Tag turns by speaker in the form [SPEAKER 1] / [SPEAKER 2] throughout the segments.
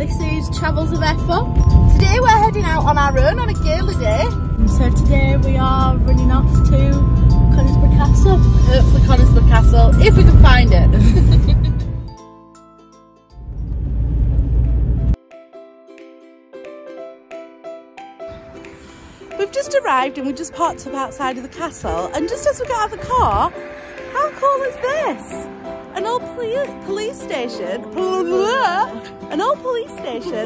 [SPEAKER 1] this is Travels of Ethel. Today we're heading out on our own on a gala day. And so today we are running off to Conisbrough Castle. Hopefully Conisbrough Castle, if we can find it. We've just arrived and we just parked up outside of the castle, and just as we got out of the car, how cool is this? An old police station,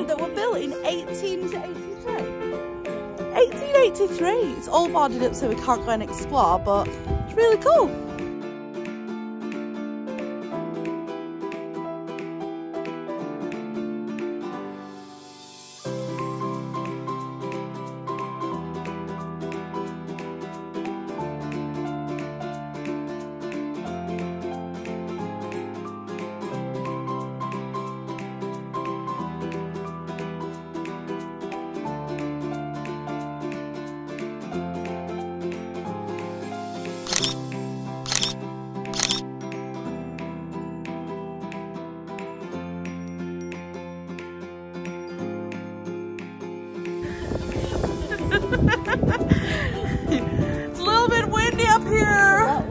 [SPEAKER 1] that were built in 1883. It's all boarded up so we can't go and explore, but it's really cool. It's a little bit windy up here.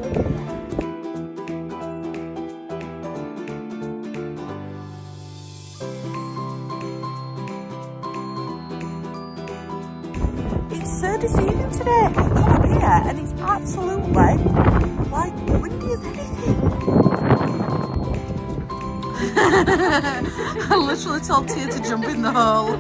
[SPEAKER 1] It's so deceiving today. I come up here and it's absolutely like windy as anything. I literally told Tia to jump in the hole.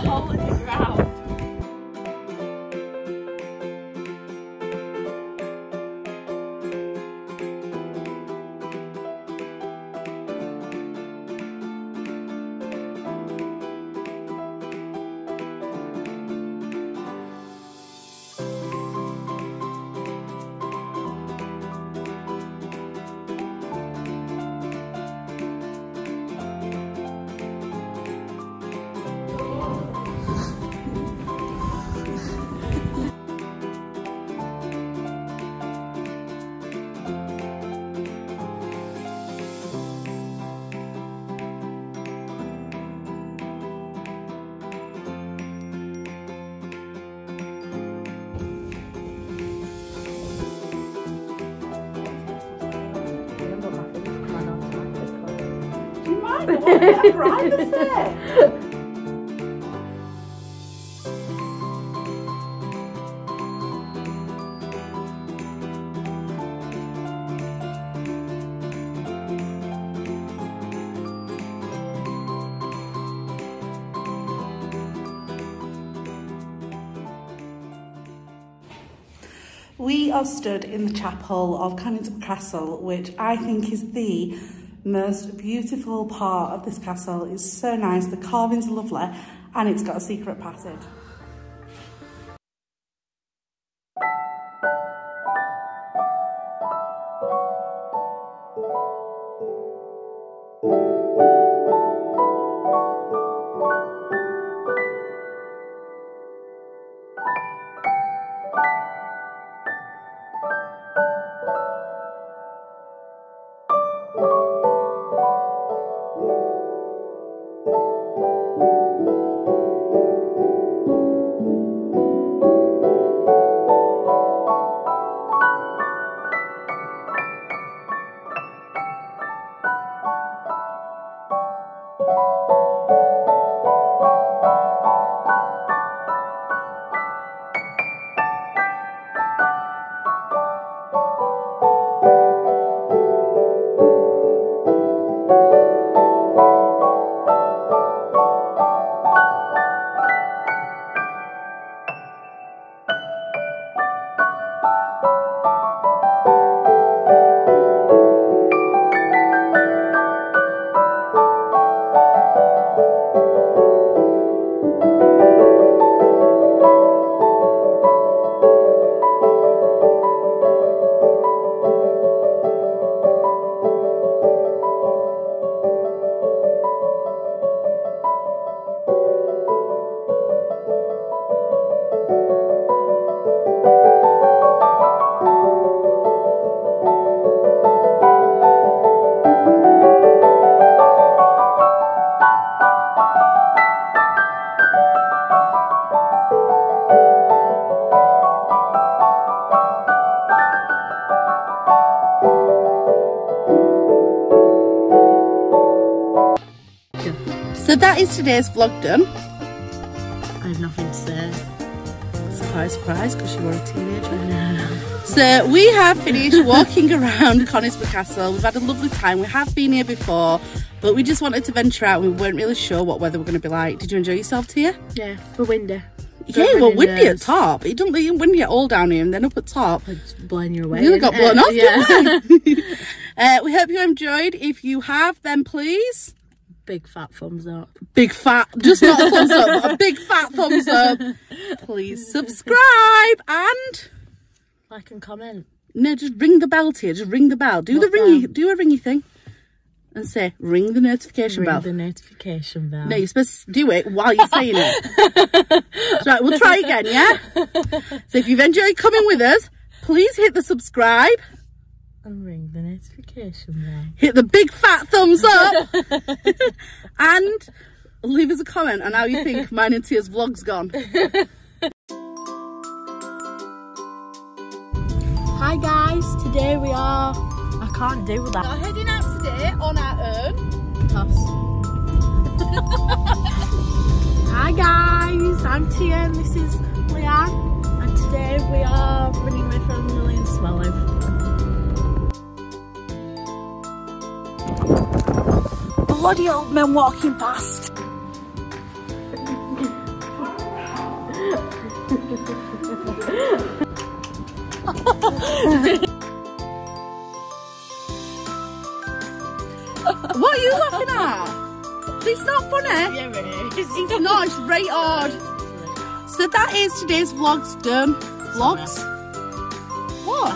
[SPEAKER 1] Hole in the ground. Privacy. We are stood in the chapel of Conisbrough Castle, which I think is the most beautiful part of this castle. It's so nice, the carvings are lovely, and it's got a secret passage. is today's vlog done.
[SPEAKER 2] I have nothing to say.
[SPEAKER 1] Surprise, surprise, because you are a teenager. So we have finished walking around Conisbrough Castle. We've had a lovely time. We have been here before, but we just wanted to venture out. We weren't really sure what weather we're going to be like. Did you enjoy yourself, Tia?
[SPEAKER 2] Yeah, we're windy.
[SPEAKER 1] Yeah, well, windy at top. It doesn't get windy at all down here, and then up at top,
[SPEAKER 2] it's blowing your way.
[SPEAKER 1] You really got blown off,
[SPEAKER 2] yeah.
[SPEAKER 1] didn't we? We hope you enjoyed. If you have, then please.
[SPEAKER 2] Big fat thumbs up.
[SPEAKER 1] Big fat, just not a thumbs up, but a big fat thumbs up. Please subscribe and
[SPEAKER 2] like and comment.
[SPEAKER 1] No, just ring the bell, Tia. Just ring the bell. Do a ringy thing, and say ring the notification bell.
[SPEAKER 2] Ring the notification bell.
[SPEAKER 1] No, you're supposed to do it while you're saying it. Right, we'll try again, yeah. So if you've enjoyed coming with us, please hit the subscribe.
[SPEAKER 2] And ring the notification bell.
[SPEAKER 1] Hit the big fat thumbs up. And leave us a comment on how you think mine and Tia's vlog's gone.
[SPEAKER 2] Hi guys, today we are... I can't do that.
[SPEAKER 1] We're heading out today on our own.
[SPEAKER 2] Toss. Hi guys, I'm Tia and this is Leanne. And today we are running away from Lillie and Swallow.
[SPEAKER 1] Bloody old men walking past. What are you laughing at? It's not funny.
[SPEAKER 2] Yeah, it is.
[SPEAKER 1] It's not, it's right hard. So that is today's vlog's done. Vlogs? What?